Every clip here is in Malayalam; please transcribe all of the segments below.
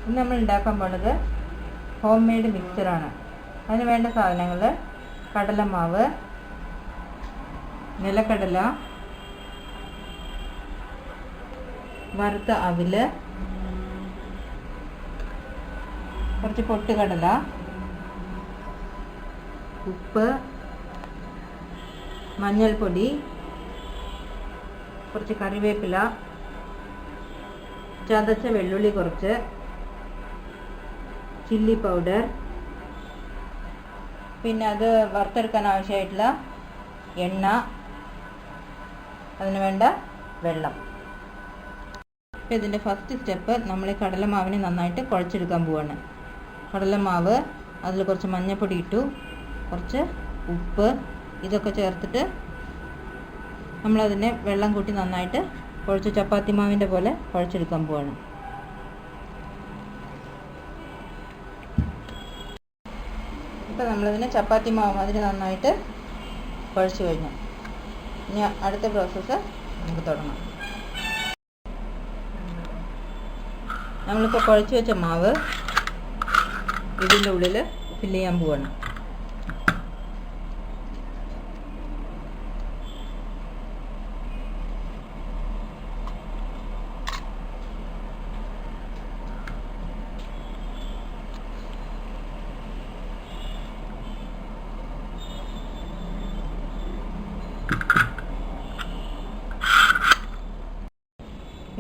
ഇന്ന് നമ്മൾ ഉണ്ടാക്കാൻ പോകുന്നത് ഹോം മെയ്ഡ് മിക്സറാണ്. അതിന് വേണ്ട സാധനങ്ങൾ: കടലമാവ്, നിലക്കടല, വറുത്ത അവില്, കുറച്ച് പൊട്ടുകടല, ഉപ്പ്, മഞ്ഞൾപ്പൊടി, കുറച്ച് കറിവേപ്പില, ചതച്ച വെള്ളുള്ളി കുറച്ച്, ചില്ലി പൗഡർ, പിന്നെ അത് വറുത്തെടുക്കാൻ ആവശ്യമായിട്ടുള്ള എണ്ണ, അതിന് വേണ്ട വെള്ളം. അപ്പോൾ ഇതിൻ്റെ ഫസ്റ്റ് സ്റ്റെപ്പ് നമ്മൾ കടലമാവിനെ നന്നായിട്ട് കുഴച്ചെടുക്കാൻ പോവാണ്. കടലമാവ്, അതിൽ കുറച്ച് മഞ്ഞൾപ്പൊടി ഇട്ടു, കുറച്ച് ഉപ്പ്, ഇതൊക്കെ ചേർത്തിട്ട് നമ്മളതിനെ വെള്ളം കൂട്ടി നന്നായിട്ട് കുഴച്ച് ചപ്പാത്തി മാവിൻ്റെ പോലെ കുഴച്ചെടുക്കാൻ പോവാണ്. ഇപ്പോൾ നമ്മളതിനെ ചപ്പാത്തി മാവ് മാതിരി നന്നായിട്ട് കുഴച്ച് കഴിഞ്ഞു. ഇനി അടുത്ത പ്രോസസ്സ് നമുക്ക് തുടങ്ങാം. നമ്മളിപ്പോൾ കുഴച്ച് വെച്ച മാവ് ഇതിൻ്റെ ഉള്ളിൽ ഫില്ല് ചെയ്യാൻ പോവാണ്.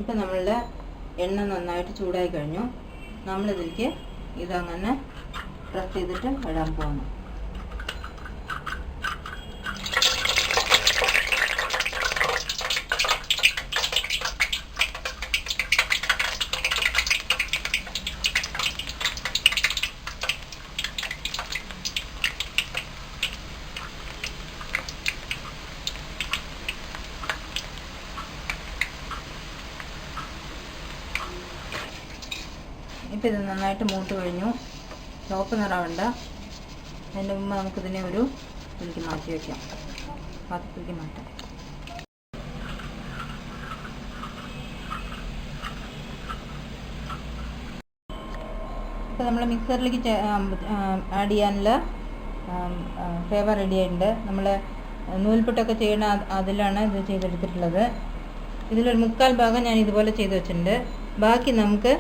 ഇപ്പം നമ്മളുടെ എണ്ണ നന്നായിട്ട് ചൂടായി കഴിഞ്ഞു. നമ്മളിതിലേക്ക് ഇതങ്ങനെ പ്രസ് ചെയ്തിട്ട് ഇടാൻ പോകുന്നു. ഇപ്പോൾ ഇത് നന്നായിട്ട് മൂത്ത് കഴിഞ്ഞു. ചുവപ്പ് നിറമുണ്ട്. അതിൻ്റെ മുമ്പ് നമുക്കിതിനെ ഒരു ഇതിലേക്ക് മാറ്റി വയ്ക്കാം, പാത്രത്തിലേക്ക് മാറ്റാം. ഇപ്പോൾ നമ്മൾ മിക്സറിലേക്ക് ആഡ് ചെയ്യാനുള്ള ഫ്ലേവർ റെഡി ആയിട്ടുണ്ട്. നമ്മൾ നൂൽപുട്ടൊക്കെ ചെയ്യുന്ന അതിലാണ് ഇത് ചെയ്തെടുത്തിട്ടുള്ളത്. ഇതിലൊരു 3/4 ഭാഗം ഞാൻ ഇതുപോലെ ചെയ്ത് വെച്ചിട്ടുണ്ട്. ബാക്കി നമുക്ക്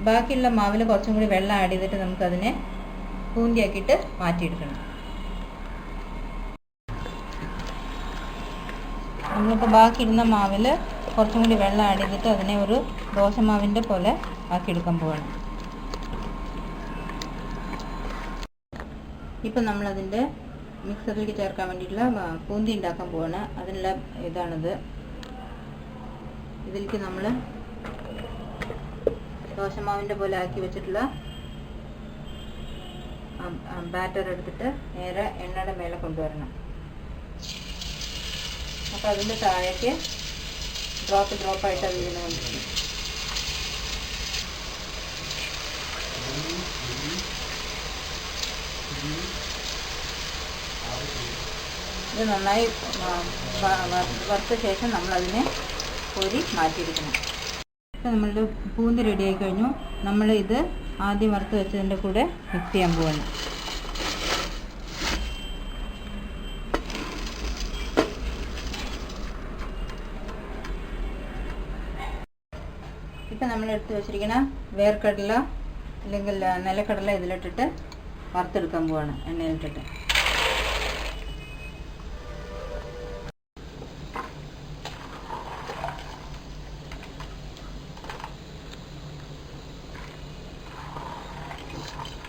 ബാക്കിയുള്ള മാവിൽ കുറച്ചും കൂടി വെള്ളം ആഡ് ചെയ്തിട്ട് നമുക്കതിനെ പൂന്തിയാക്കിയിട്ട് മാറ്റിയെടുക്കണം. നമ്മളിപ്പോൾ ബാക്കിയിരുന്ന മാവിൽ കുറച്ചും കൂടി വെള്ളം ആഡ് ചെയ്തിട്ട് അതിനെ ഒരു ദോശമാവിൻ്റെ പോലെ ആക്കിയെടുക്കാൻ പോവാണ്. ഇപ്പം നമ്മളതിൻ്റെ മിക്സറിലേക്ക് ചേർക്കാൻ വേണ്ടിയിട്ടുള്ള പൂന്തി ഉണ്ടാക്കാൻ പോവാണ്. അതിനുള്ള ഇതാണിത്. ഇതിലേക്ക് നമ്മൾ ദോശമാവിൻ്റെ പോലെ ആക്കി വെച്ചിട്ടുള്ള ബാറ്റർ എടുത്തിട്ട് നേരെ എണ്ണയുടെ മേലെ കൊണ്ടുവരണം. അപ്പോൾ അതിൻ്റെ താഴേക്ക് ഡ്രോപ്പായിട്ട് അത് വീണുകൊണ്ടിരിക്കും. ഇത് നന്നായി വറുത്ത ശേഷം നമ്മളതിനെ കോരി മാറ്റിയെടുക്കണം. ഇപ്പോൾ നമ്മളുടെ പൂന്തി റെഡി ആയി കഴിഞ്ഞു. നമ്മൾ ഇത് ആദ്യം വറുത്ത് വെച്ചതിൻ്റെ കൂടെ മിക്സ് ചെയ്യാൻ പോവാണ്. ഇപ്പം നമ്മൾ എടുത്ത് വെച്ചിരിക്കുന്ന വേർക്കടല അല്ലെങ്കിൽ നിലക്കടല ഇതിലിട്ടിട്ട് വറുത്തെടുക്കാൻ പോവാണ്, എണ്ണയിലിട്ടിട്ട്.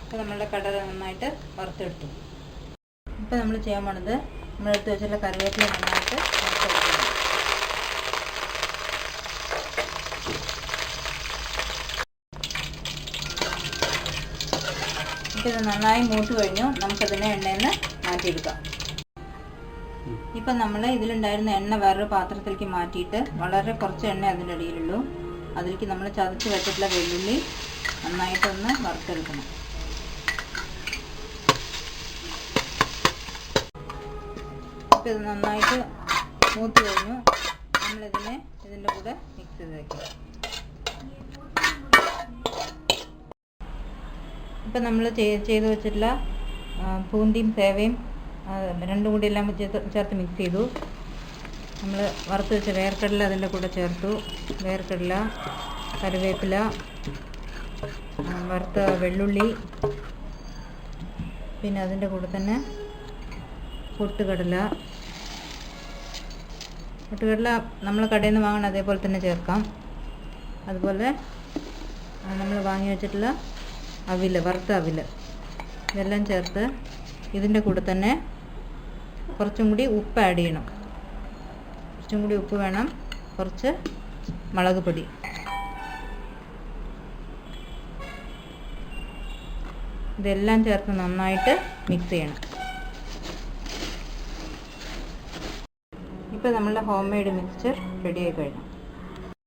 ഇപ്പോൾ നമ്മളുടെ കടല നന്നായിട്ട് വറുത്തെടുത്തു. ഇപ്പോൾ നമ്മൾ ചെയ്യാൻ പോണത് നമ്മളെടുത്ത് വെച്ചുള്ള കറിവേപ്പില നന്നായിട്ട് വറുത്തെടുക്കണം. ഇപ്പോൾ ഇത് നന്നായി മൂത്ത് കഴിഞ്ഞു. നമുക്കതിനെ എണ്ണയിൽ നിന്ന് മാറ്റിയെടുക്കാം. ഇപ്പം നമ്മൾ ഇതിലുണ്ടായിരുന്ന എണ്ണ വേറൊരു പാത്രത്തിലേക്ക് മാറ്റിയിട്ട് വളരെ കുറച്ച് എണ്ണ അതിൻ്റെ അടിയിലുള്ളൂ. അതിലേക്ക് നമ്മൾ ചതച്ച് വെച്ചിട്ടുള്ള വെള്ളുള്ളി നന്നായിട്ടൊന്ന് വറുത്തെടുക്കണം. ഇപ്പോൾ ഇത് നന്നായിട്ട് മൂത്ത് കഴിഞ്ഞു. നമ്മളിതിനെ ഇതിൻ്റെ കൂടെ മിക്സ് ചെയ്ത് വയ്ക്കാം. ഇപ്പം നമ്മൾ ചെയ്ത് വെച്ചിട്ടുള്ള പൂന്തിയും സേവയും രണ്ടും കൂടി എല്ലാം ചേർത്ത് മിക്സ് ചെയ്തു. നമ്മൾ വറുത്ത് വെച്ച വേർക്കടല അതിൻ്റെ കൂടെ ചേർത്തു. വേർക്കടല, കറിവേപ്പില, വറുത്ത വെള്ളുള്ളി, പിന്നെ അതിൻ്റെ കൂടെ തന്നെ പൊട്ടുകടല നമ്മൾ കടയിൽ നിന്ന് വാങ്ങണം അതേപോലെ തന്നെ ചേർക്കാം. അതുപോലെ നമ്മൾ വാങ്ങി വെച്ചിട്ടുള്ള വറുത്ത അവിൽ ഇതെല്ലാം ചേർത്ത് ഇതിൻ്റെ കൂടെ തന്നെ കുറച്ചും കൂടി ഉപ്പ് ആഡ് ചെയ്യണം. കുറച്ചും കൂടി ഉപ്പ് വേണം, കുറച്ച് മുളക് പൊടി. ഇതെല്ലാം ചേർത്ത് നന്നായിട്ട് മിക്സ് ചെയ്യണം. ഇപ്പോൾ നമ്മളുടെ ഹോം മെയ്ഡ് മിക്സ്ചർ റെഡി ആയി കഴിഞ്ഞു.